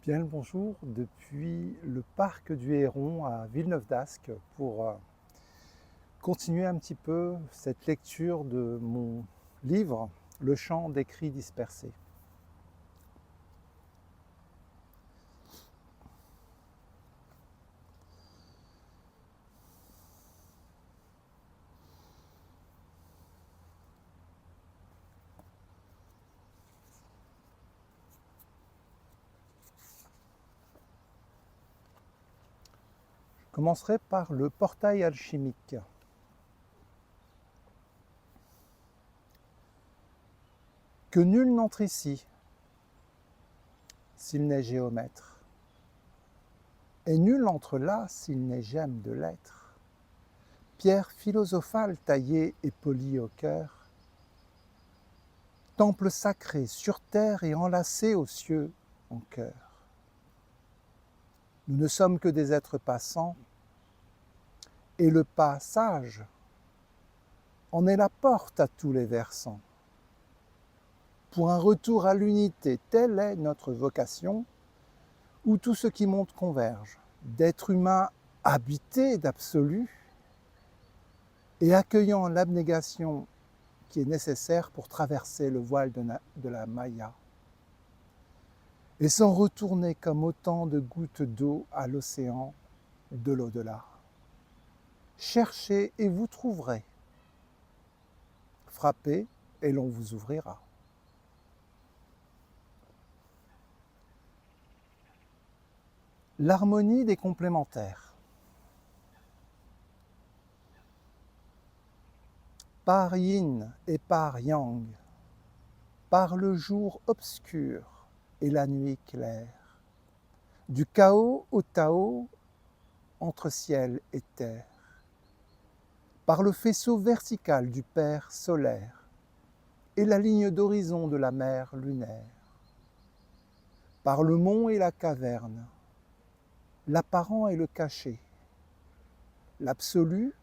Bien le bonjour depuis le parc du Héron à Villeneuve-d'Ascq pour continuer un petit peu cette lecture de mon livre Le chant des cris dispersés. Je commencerai par le portail alchimique. Que nul n'entre ici s'il n'est géomètre, et nul n'entre là s'il n'est gemme de l'être. Pierre philosophale taillée et polie au cœur, temple sacré sur terre et enlacé aux cieux en cœur. Nous ne sommes que des êtres passants, et le passage en est la porte à tous les versants. Pour un retour à l'unité, telle est notre vocation, où tout ce qui monte converge, d'être humain habité d'absolu et accueillant l'abnégation qui est nécessaire pour traverser le voile de la Maya, et s'en retourner comme autant de gouttes d'eau à l'océan de l'au-delà. Cherchez et vous trouverez. Frappez et l'on vous ouvrira. L'harmonie des complémentaires. Par yin et par yang, par le jour obscur et la nuit claire, du chaos au Tao, entre ciel et terre, par le faisceau vertical du Père solaire et la ligne d'horizon de la mer lunaire, par le mont et la caverne, l'apparent et le caché, l'absolu,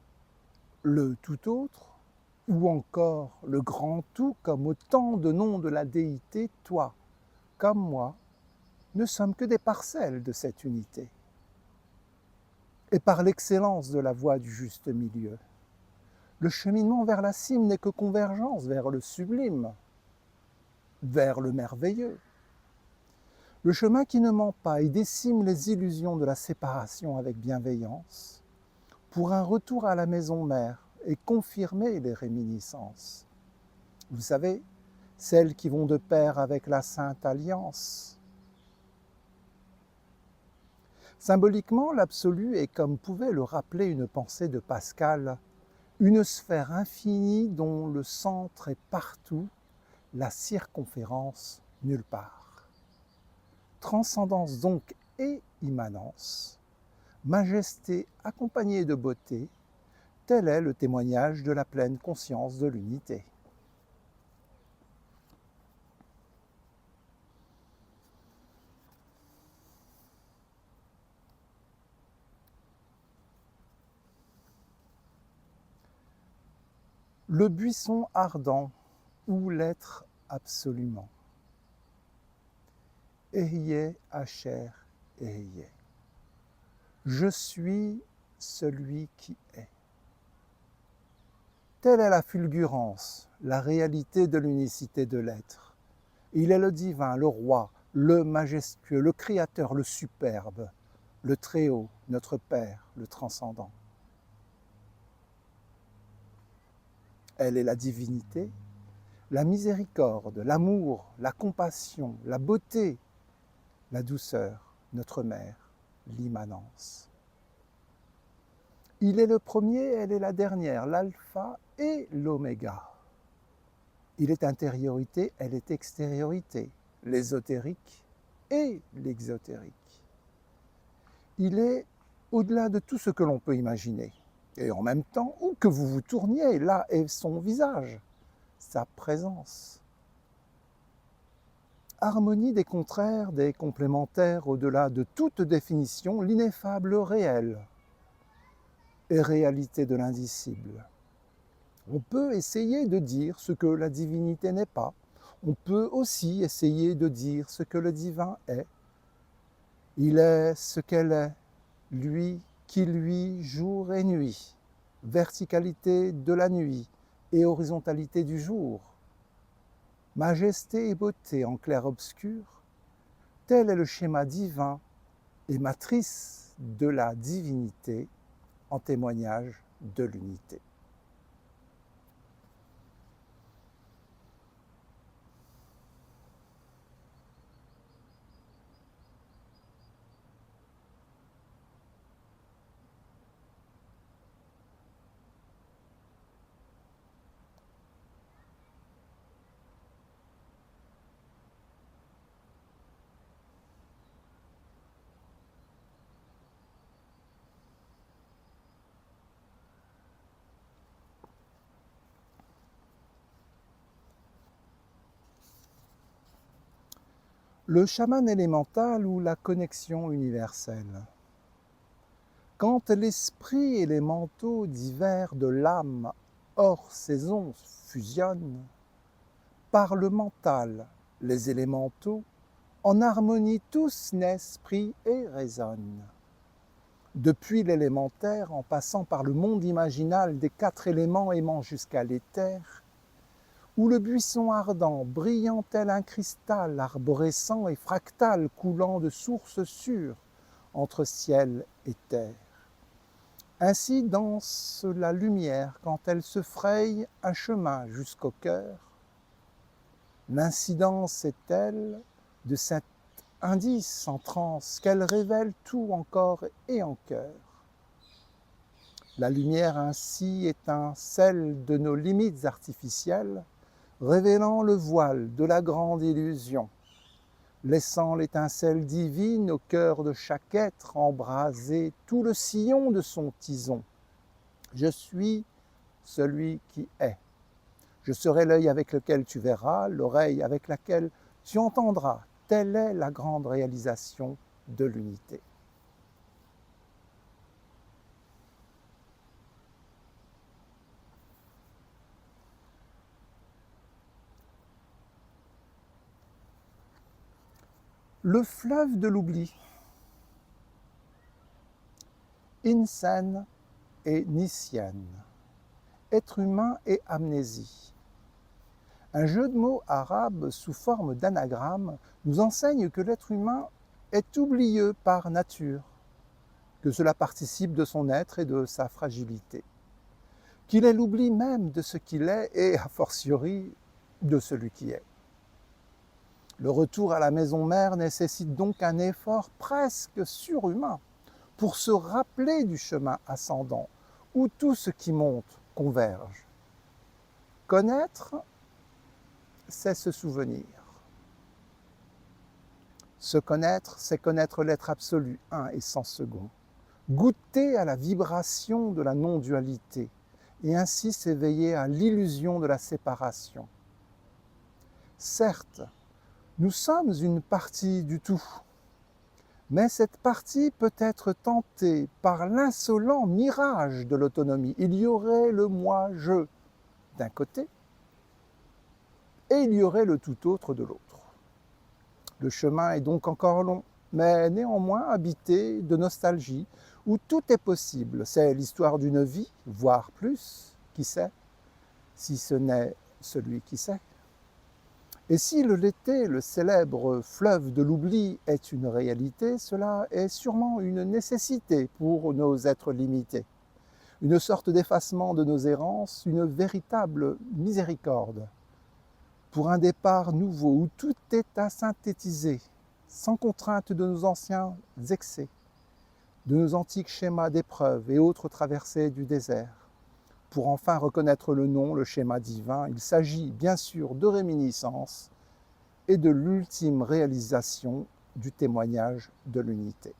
le tout autre, ou encore le grand tout comme autant de noms de la déité, toi, comme moi, ne sommes que des parcelles de cette unité. Et par l'excellence de la voie du juste milieu, le cheminement vers la cime n'est que convergence vers le sublime, vers le merveilleux. Le chemin qui ne ment pas et décime les illusions de la séparation avec bienveillance, pour un retour à la maison mère et confirmer les réminiscences. Vous savez, celles qui vont de pair avec la Sainte Alliance. Symboliquement, l'absolu est, comme pouvait le rappeler une pensée de Pascal, une sphère infinie dont le centre est partout, la circonférence nulle part. Transcendance donc et immanence, majesté accompagnée de beauté, tel est le témoignage de la pleine conscience de l'unité. Le buisson ardent ou l'être absolument. Ehyeh Asher Ehyeh. Je suis celui qui est. Telle est la fulgurance, la réalité de l'unicité de l'être. Il est le divin, le roi, le majestueux, le créateur, le superbe, le Très-Haut, notre Père, le transcendant. Elle est la divinité, la miséricorde, l'amour, la compassion, la beauté, la douceur, notre mère, l'immanence. Il est le premier, elle est la dernière, l'alpha et l'oméga. Il est intériorité, elle est extériorité, l'ésotérique et l'exotérique. Il est au-delà de tout ce que l'on peut imaginer. Et en même temps, où que vous vous tourniez, là est son visage, sa présence. Harmonie des contraires, des complémentaires, au-delà de toute définition, l'ineffable réel et réalité de l'indicible. On peut essayer de dire ce que la divinité n'est pas. On peut aussi essayer de dire ce que le divin est. Il est ce qu'elle est, lui qui lui, jour et nuit, verticalité de la nuit et horizontalité du jour, majesté et beauté en clair-obscur, tel est le schéma divin et matrice de la divinité en témoignage de l'unité. Le chaman élémental ou la connexion universelle. Quand l'esprit et les manteaux divers de l'âme hors saison fusionnent, par le mental, les élémentaux, en harmonie tous naissent, prient et résonnent. Depuis l'élémentaire, en passant par le monde imaginal des 4 éléments aimant jusqu'à l'éther, où le buisson ardent, brillant tel un cristal, arborescent et fractal, coulant de sources sûres entre ciel et terre. Ainsi danse la lumière quand elle se fraye un chemin jusqu'au cœur. L'incidence est telle de cet indice en transe qu'elle révèle tout encore et en cœur. La lumière ainsi étincelle de nos limites artificielles, révélant le voile de la grande illusion, laissant l'étincelle divine au cœur de chaque être embraser tout le sillon de son tison. Je suis celui qui est. Je serai l'œil avec lequel tu verras, l'oreille avec laquelle tu entendras. Telle est la grande réalisation de l'unité. Le fleuve de l'oubli. Insen et Nisyan. Être humain et amnésie. Un jeu de mots arabe sous forme d'anagramme nous enseigne que l'être humain est oublieux par nature, que cela participe de son être et de sa fragilité, qu'il est l'oubli même de ce qu'il est et, a fortiori, de celui qui est. Le retour à la maison mère nécessite donc un effort presque surhumain pour se rappeler du chemin ascendant où tout ce qui monte converge. Connaître, c'est se souvenir. Se connaître, c'est connaître l'être absolu, un et sans second. Goûter à la vibration de la non-dualité et ainsi s'éveiller à l'illusion de la séparation. Certes, nous sommes une partie du tout, mais cette partie peut être tentée par l'insolent mirage de l'autonomie. Il y aurait le moi-je d'un côté et il y aurait le tout autre de l'autre. Le chemin est donc encore long, mais néanmoins habité de nostalgie, où tout est possible. C'est l'histoire d'une vie, voire plus, qui sait, si ce n'est celui qui sait. Et si l'été, le célèbre fleuve de l'oubli, est une réalité, cela est sûrement une nécessité pour nos êtres limités. Une sorte d'effacement de nos errances, une véritable miséricorde. Pour un départ nouveau où tout est à synthétiser, sans contrainte de nos anciens excès, de nos antiques schémas d'épreuves et autres traversées du désert. Pour enfin reconnaître le nom, le schéma divin, il s'agit bien sûr de réminiscence et de l'ultime réalisation du témoignage de l'unité.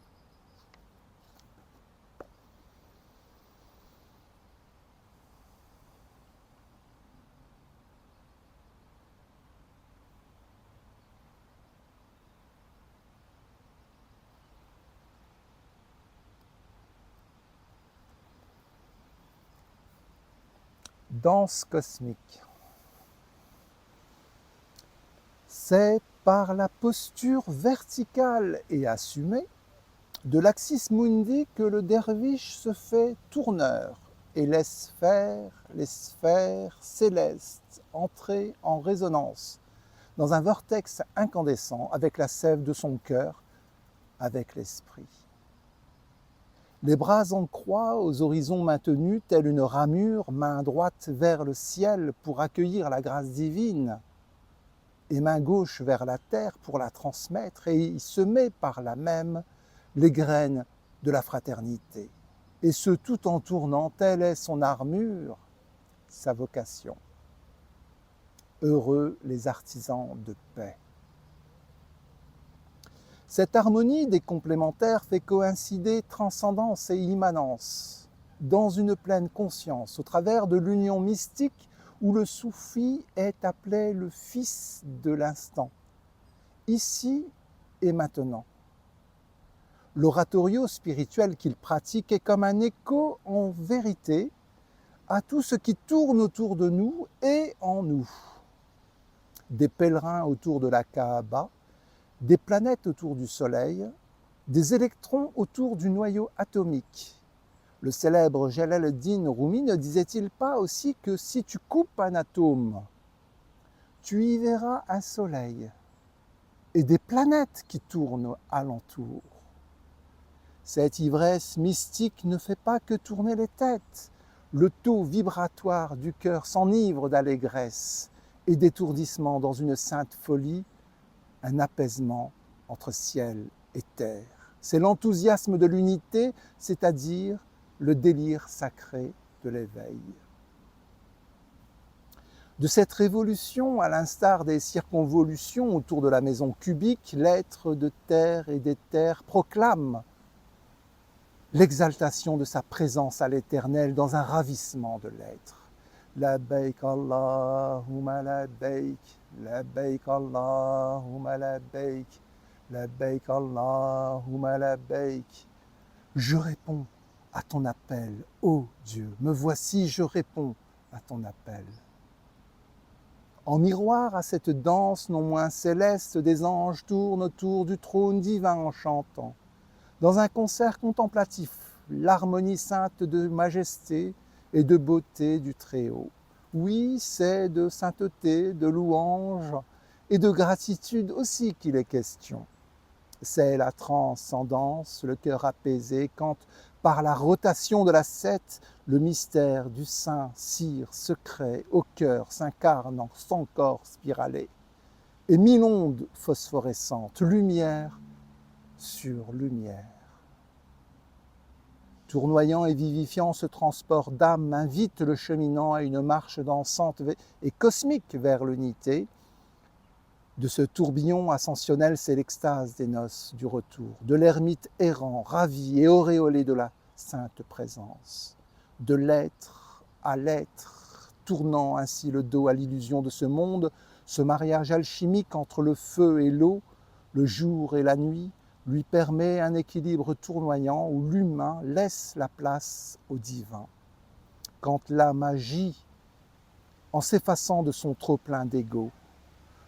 Danse cosmique. C'est par la posture verticale et assumée de l'Axis Mundi que le derviche se fait tourneur et laisse faire les sphères célestes entrer en résonance dans un vortex incandescent avec la sève de son cœur, avec l'esprit. Les bras en croix aux horizons maintenus, telle une ramure, main droite vers le ciel pour accueillir la grâce divine, et main gauche vers la terre pour la transmettre et y semer par là même les graines de la fraternité. Et ce tout en tournant, telle est son armure, sa vocation. Heureux les artisans de paix. Cette harmonie des complémentaires fait coïncider transcendance et immanence dans une pleine conscience au travers de l'union mystique où le soufi est appelé le fils de l'instant, ici et maintenant. L'oratorio spirituel qu'il pratique est comme un écho en vérité à tout ce qui tourne autour de nous et en nous. Des pèlerins autour de la Kaaba, des planètes autour du Soleil, des électrons autour du noyau atomique. Le célèbre Jalal-ed-Din Rumi ne disait-il pas aussi que si tu coupes un atome, tu y verras un soleil et des planètes qui tournent alentour. Cette ivresse mystique ne fait pas que tourner les têtes. Le taux vibratoire du cœur s'enivre d'allégresse et d'étourdissement dans une sainte folie, un apaisement entre ciel et terre. C'est l'enthousiasme de l'unité, c'est-à-dire le délire sacré de l'éveil. De cette révolution, à l'instar des circonvolutions autour de la maison cubique, l'être de terre et d'éther proclame l'exaltation de sa présence à l'éternel dans un ravissement de l'être. Labbaik Allahumma labbaik, labbaik Allahumma labbaik, labbaik Allahumma labbaik. Je réponds à ton appel, ô Dieu, me voici, je réponds à ton appel. En miroir à cette danse non moins céleste, des anges tournent autour du trône divin en chantant. Dans un concert contemplatif, l'harmonie sainte de majesté et de beauté du Très-Haut. Oui, c'est de sainteté, de louange et de gratitude aussi qu'il est question. C'est la transcendance, le cœur apaisé, quand, par la rotation de la Sète, le mystère du Saint cire secret au cœur s'incarne en son corps spiralé. Et mille ondes phosphorescentes, lumière sur lumière. Tournoyant et vivifiant, ce transport d'âme invite le cheminant à une marche dansante et cosmique vers l'unité. De ce tourbillon ascensionnel, c'est l'extase des noces du retour, de l'ermite errant, ravi et auréolé de la sainte présence, de l'être à l'être, tournant ainsi le dos à l'illusion de ce monde, ce mariage alchimique entre le feu et l'eau, le jour et la nuit, lui permet un équilibre tournoyant où l'humain laisse la place au divin. Quand l'âme agit en s'effaçant de son trop-plein d'ego,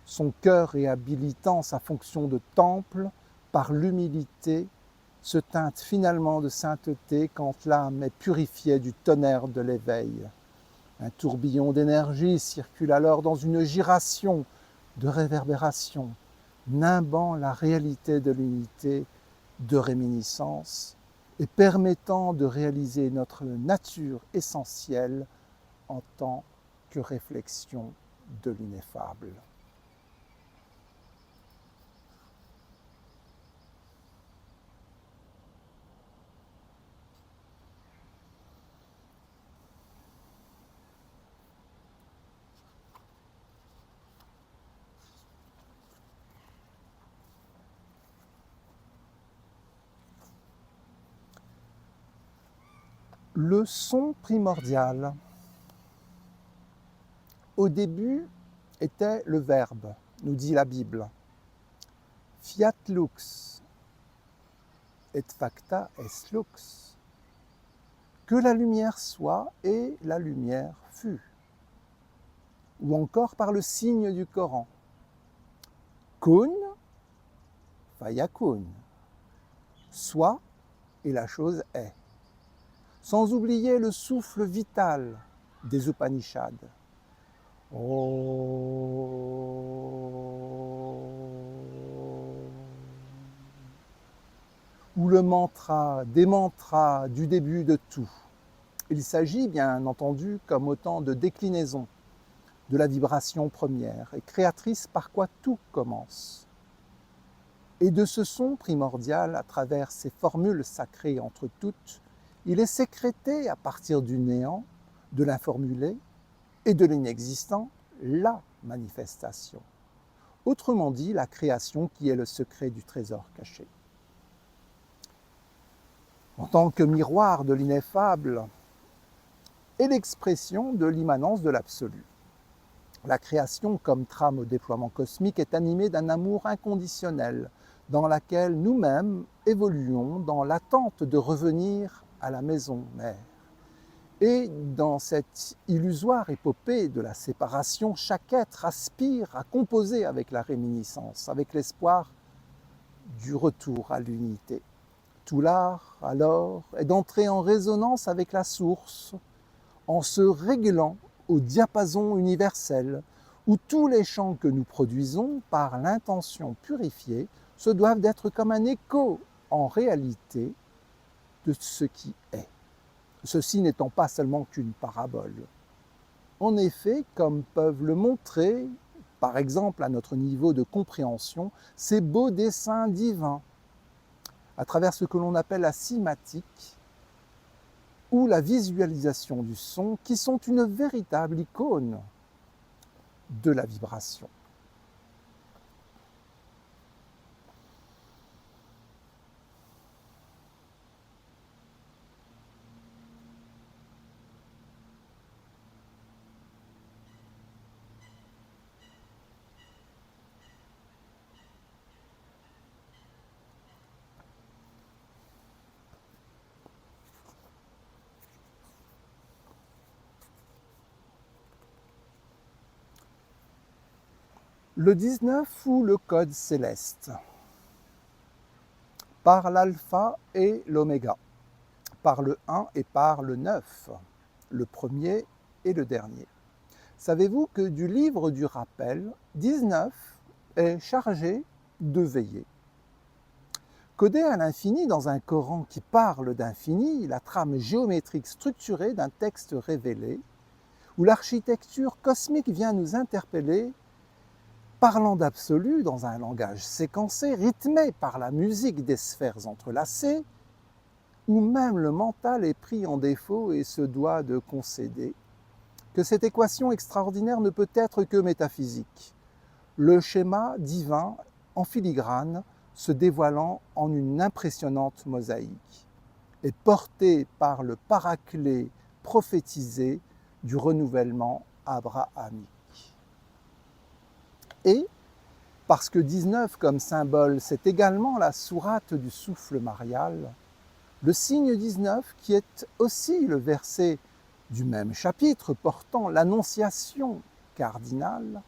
son cœur réhabilitant sa fonction de temple par l'humilité, se teinte finalement de sainteté quand l'âme est purifiée du tonnerre de l'éveil. Un tourbillon d'énergie circule alors dans une giration de réverbération, nimbant la réalité de l'unité de réminiscence et permettant de réaliser notre nature essentielle en tant que réflexion de l'ineffable. Le son primordial, au début, était le verbe, nous dit la Bible. Fiat lux, et facta est lux. Que la lumière soit et la lumière fut. Ou encore par le signe du Coran. Kun, fayakun. Soit et la chose est. Sans oublier le souffle vital des Upanishads. Ou le mantra, des mantras du début de tout. Il s'agit bien entendu comme autant de déclinaisons de la vibration première et créatrice par quoi tout commence. Et de ce son primordial, à travers ces formules sacrées entre toutes, il est sécrété à partir du néant, de l'informulé et de l'inexistant, la manifestation. Autrement dit, la création qui est le secret du trésor caché. En tant que miroir de l'ineffable et l'expression de l'immanence de l'absolu. La création, comme trame au déploiement cosmique, est animée d'un amour inconditionnel, dans laquelle nous-mêmes évoluons dans l'attente de revenir à la maison mère. Et dans cette illusoire épopée de la séparation, chaque être aspire à composer avec la réminiscence, avec l'espoir du retour à l'unité. Tout l'art, alors, est d'entrer en résonance avec la source, en se réglant au diapason universel, où tous les chants que nous produisons par l'intention purifiée se doivent d'être comme un écho en réalité de ce qui est. Ceci n'étant pas seulement qu'une parabole. En effet, comme peuvent le montrer, par exemple à notre niveau de compréhension, ces beaux dessins divins, à travers ce que l'on appelle la cinématique, ou la visualisation du son, qui sont une véritable icône de la vibration. Le 19 ou le code céleste, par l'alpha et l'oméga, par le 1 et par le 9, le premier et le dernier. Savez-vous que du livre du rappel, 19 est chargé de veiller. Codé à l'infini dans un Coran qui parle d'infini, la trame géométrique structurée d'un texte révélé, où l'architecture cosmique vient nous interpeller, parlant d'absolu dans un langage séquencé, rythmé par la musique des sphères entrelacées, où même le mental est pris en défaut et se doit de concéder que cette équation extraordinaire ne peut être que métaphysique, le schéma divin en filigrane se dévoilant en une impressionnante mosaïque, et porté par le paraclet prophétisé du renouvellement abrahamique. Et, parce que 19 comme symbole, c'est également la sourate du souffle marial, le signe 19 qui est aussi le verset du même chapitre portant l'annonciation cardinale,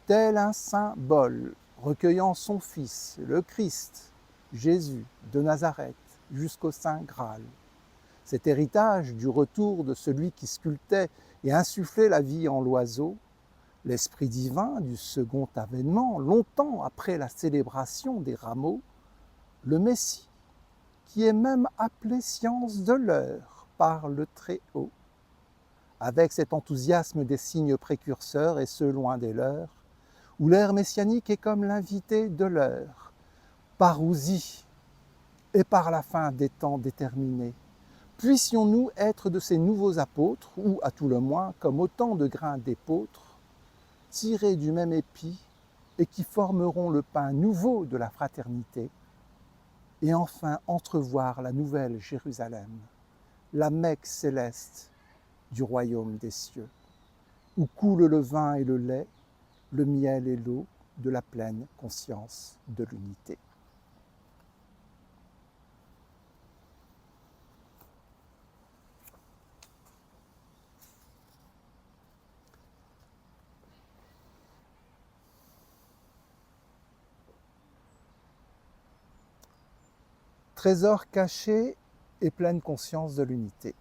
tel un symbole recueillant son Fils, le Christ, Jésus de Nazareth, jusqu'au Saint Graal. Cet héritage du retour de celui qui sculptait et insufflait la vie en l'oiseau, l'Esprit divin du second avènement, longtemps après la célébration des rameaux, le Messie, qui est même appelé science de l'heure par le Très-Haut, avec cet enthousiasme des signes précurseurs et ceux loin des leurs, où l'ère messianique est comme l'invité de l'heure, parousie, et par la fin des temps déterminés. Puissions-nous être de ces nouveaux apôtres, ou à tout le moins comme autant de grains d'épeautre, tirés du même épi, et qui formeront le pain nouveau de la fraternité, et enfin entrevoir la nouvelle Jérusalem, la Mecque céleste du royaume des cieux, où coule le vin et le lait, le miel et l'eau de la pleine conscience de l'unité. trésor caché et pleine conscience de l'unité.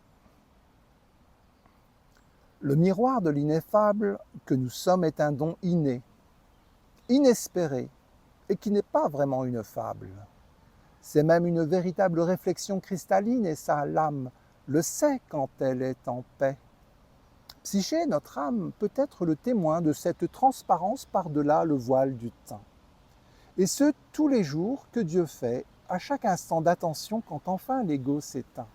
Le miroir de l'ineffable que nous sommes est un don inné, inespéré, et qui n'est pas vraiment une fable. C'est même une véritable réflexion cristalline et ça, l'âme le sait quand elle est en paix. Psyché, notre âme, peut être le témoin de cette transparence par-delà le voile du temps. Et ce, tous les jours que Dieu fait, à chaque instant d'attention quand enfin l'ego s'éteint.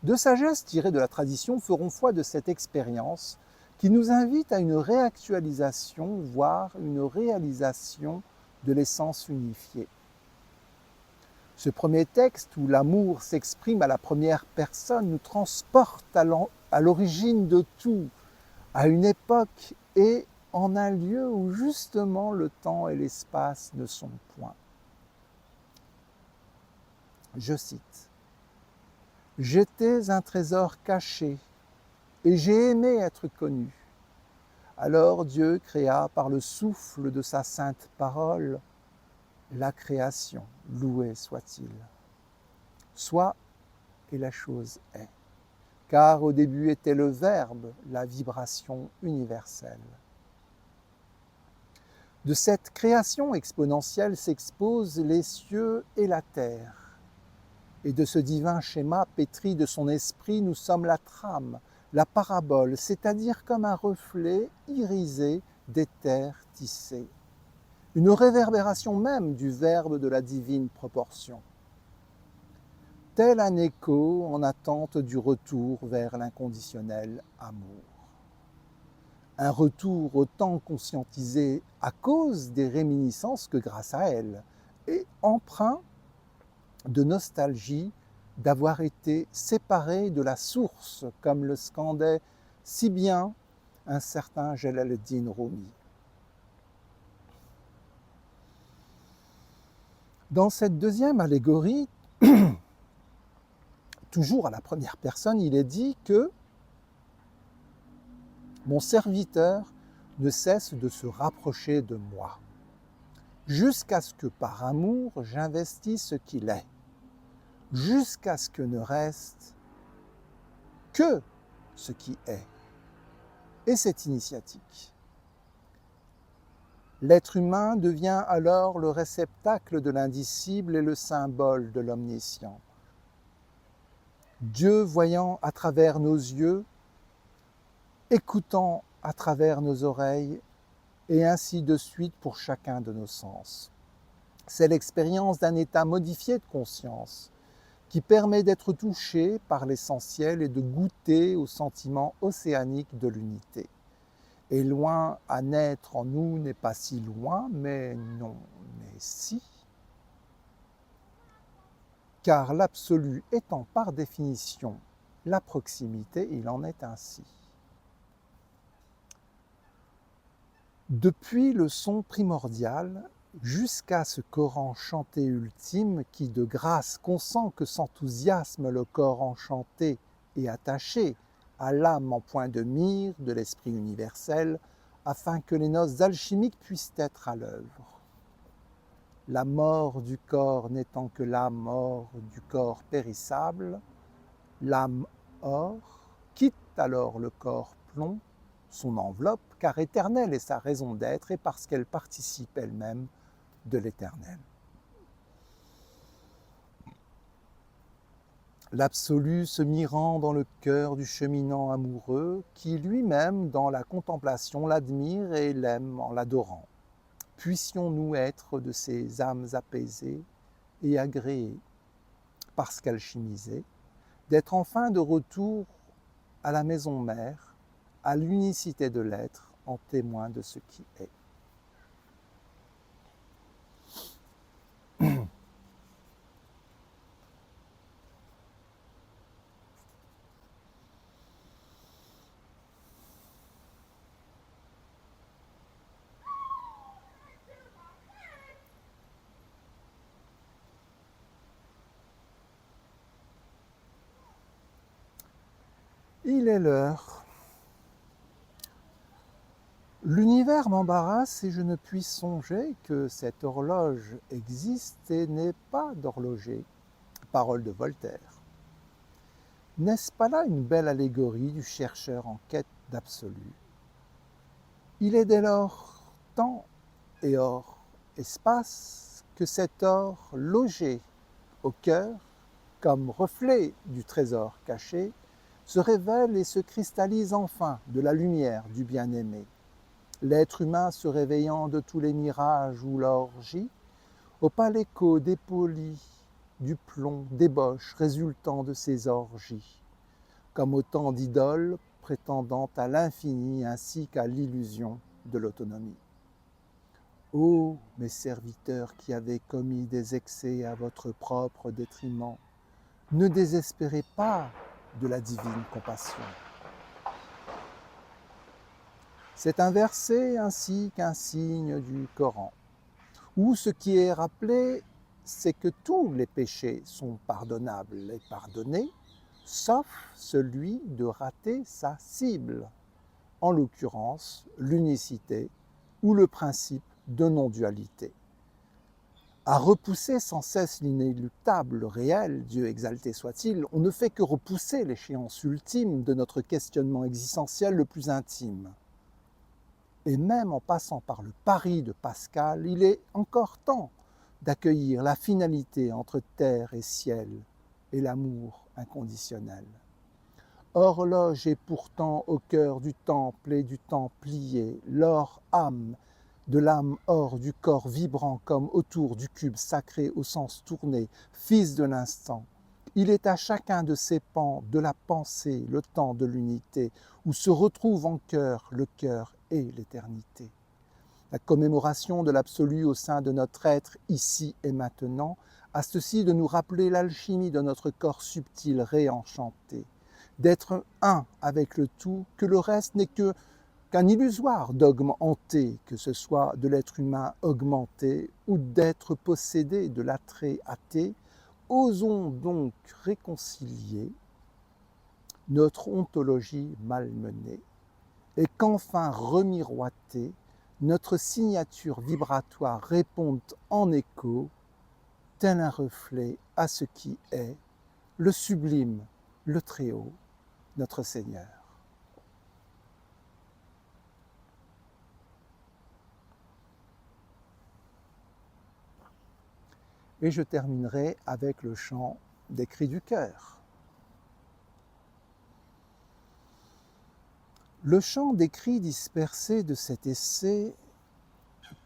Deux sagesses tirées de la tradition feront foi de cette expérience qui nous invite à une réactualisation, voire une réalisation de l'essence unifiée. Ce premier texte, où l'amour s'exprime à la première personne, nous transporte à l'origine de tout, à une époque et en un lieu où justement le temps et l'espace ne sont point. Je cite. « J'étais un trésor caché et j'ai aimé être connu. Alors Dieu créa par le souffle de sa sainte parole la création, loué soit-il. Soit et la chose est, car au début était le Verbe, la vibration universelle. De cette création exponentielle s'exposent les cieux et la terre. Et de ce divin schéma pétri de son esprit, nous sommes la trame, la parabole, c'est-à-dire comme un reflet irisé des terres tissées. Une réverbération même du verbe de la divine proportion. Tel un écho en attente du retour vers l'inconditionnel amour. Un retour autant conscientisé à cause des réminiscences que grâce à elles, et empreint de nostalgie d'avoir été séparé de la source, comme le scandait si bien un certain Jalaluddin Rumi. Dans cette deuxième allégorie, toujours à la première personne, il est dit que mon serviteur ne cesse de se rapprocher de moi, jusqu'à ce que par amour j'investisse ce qu'il est, jusqu'à ce que ne reste que ce qui est. Et c'est initiatique. L'être humain devient alors le réceptacle de l'indicible et le symbole de l'omniscient. Dieu voyant à travers nos yeux, écoutant à travers nos oreilles, et ainsi de suite pour chacun de nos sens. C'est l'expérience d'un état modifié de conscience qui permet d'être touché par l'essentiel et de goûter au sentiment océanique de l'unité. Et loin à naître en nous n'est pas si loin, mais non, mais si. Car l'absolu étant par définition la proximité, il en est ainsi. Depuis le son primordial jusqu'à ce Coran chanté ultime qui de grâce consent que s'enthousiasme le corps enchanté et attaché à l'âme en point de mire de l'esprit universel afin que les noces alchimiques puissent être à l'œuvre. La mort du corps n'étant que la mort du corps périssable, l'âme or quitte alors le corps plomb, son enveloppe, car éternelle est sa raison d'être et parce qu'elle participe elle-même de l'éternel. L'absolu se mirant dans le cœur du cheminant amoureux qui lui-même dans la contemplation l'admire et l'aime en l'adorant. Puissions-nous être de ces âmes apaisées et agréées, parce qu'alchimisées, d'être enfin de retour à la maison mère, à l'unicité de l'être en témoin de ce qui est. Il est l'heure. L'univers m'embarrasse et je ne puis songer que cette horloge existe et n'est pas d'horloger. Parole de Voltaire. N'est-ce pas là une belle allégorie du chercheur en quête d'absolu? Il est dès lors temps et or espace que cet or logé au cœur, comme reflet du trésor caché, se révèle et se cristallise enfin de la lumière du bien-aimé. L'être humain se réveillant de tous les mirages ou l'orgie, au pâle écho dépoli du plomb débauche résultant de ces orgies, comme autant d'idoles prétendant à l'infini ainsi qu'à l'illusion de l'autonomie. Ô mes serviteurs qui avez commis des excès à votre propre détriment, ne désespérez pas de la divine compassion. C'est un verset ainsi qu'un signe du Coran, où ce qui est rappelé, c'est que tous les péchés sont pardonnables et pardonnés, sauf celui de rater sa cible, en l'occurrence l'unicité ou le principe de non-dualité. À repousser sans cesse l'inéluctable réel, Dieu exalté soit-il, on ne fait que repousser l'échéance ultime de notre questionnement existentiel le plus intime. Et même en passant par le pari de Pascal, il est encore temps d'accueillir la finalité entre terre et ciel et l'amour inconditionnel. Horloge est pourtant au cœur du temple et du templier, l'or âme, de l'âme hors du corps vibrant comme autour du cube sacré au sens tourné, fils de l'instant. Il est à chacun de ces pans de la pensée, le temps de l'unité, où se retrouvent en cœur le cœur et l'éternité. La commémoration de l'absolu au sein de notre être, ici et maintenant, a ceci de nous rappeler l'alchimie de notre corps subtil réenchanté, d'être un avec le tout, que le reste n'est qu'un illusoire dogme hanté, que ce soit de l'être humain augmenté ou d'être possédé de l'attrait athée. Osons donc réconcilier notre ontologie malmenée et qu'enfin remiroitée, notre signature vibratoire réponde en écho, tel un reflet à ce qui est, le sublime, le Très-Haut, notre Seigneur. Et je terminerai avec le chant des cris du cœur. Le chant des cris dispersés de cet essai,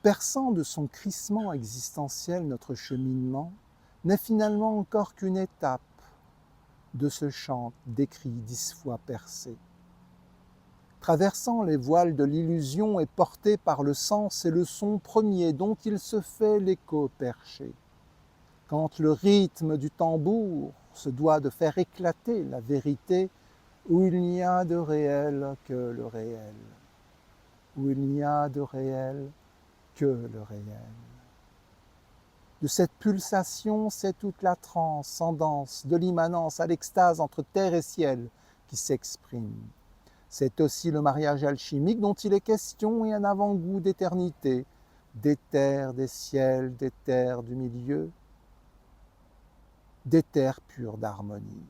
perçant de son crissement existentiel notre cheminement, n'est finalement encore qu'une étape de ce chant des cris 10 fois percés. Traversant les voiles de l'illusion et porté par le sens et le son premier dont il se fait l'écho perché. Quand le rythme du tambour se doit de faire éclater la vérité, où il n'y a de réel que le réel, où il n'y a de réel que le réel. De cette pulsation, c'est toute la transcendance de l'immanence à l'extase entre terre et ciel qui s'exprime. C'est aussi le mariage alchimique dont il est question et un avant-goût d'éternité, des terres, des ciels, des terres du milieu, des terres pures d'harmonie,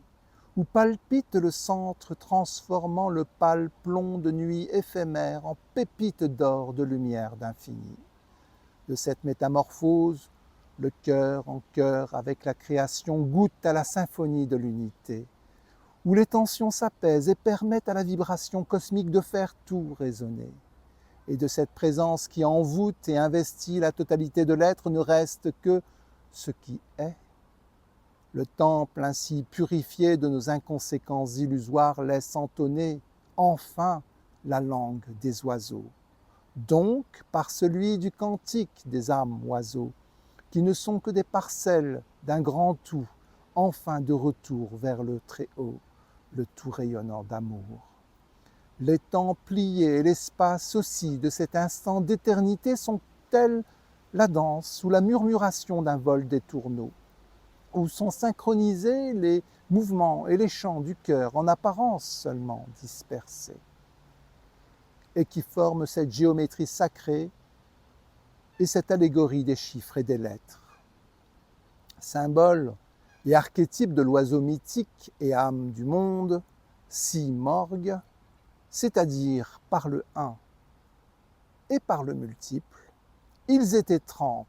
où palpite le centre transformant le pâle plomb de nuit éphémère en pépites d'or de lumière d'infini. De cette métamorphose, le cœur en cœur avec la création goûte à la symphonie de l'unité, où les tensions s'apaisent et permettent à la vibration cosmique de faire tout résonner. Et de cette présence qui envoûte et investit la totalité de l'être ne reste que ce qui est. Le temple ainsi purifié de nos inconséquences illusoires laisse entonner enfin la langue des oiseaux, donc par celui du cantique des âmes oiseaux, qui ne sont que des parcelles d'un grand tout, enfin de retour vers le Très-Haut, le tout rayonnant d'amour. Les temps pliés et l'espace aussi de cet instant d'éternité sont tels la danse ou la murmuration d'un vol des tourneaux, où sont synchronisés les mouvements et les chants du cœur, en apparence seulement dispersés. et qui forment cette géométrie sacrée et cette allégorie des chiffres et des lettres. Symbole et archétype de l'oiseau mythique et âme du monde, si morgue, c'est-à-dire par le un et par le multiple, ils étaient 30,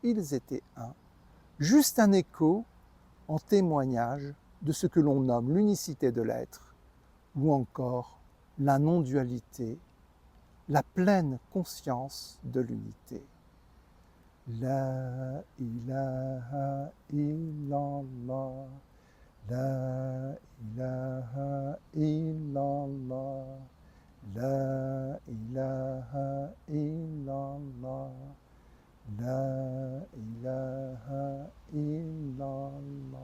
ils étaient un, juste un écho en témoignage de ce que l'on nomme l'unicité de l'être, ou encore la non-dualité, la pleine conscience de l'unité. La ilaha illallah, la ilaha illallah, la ilaha illallah, la ilaha illallah.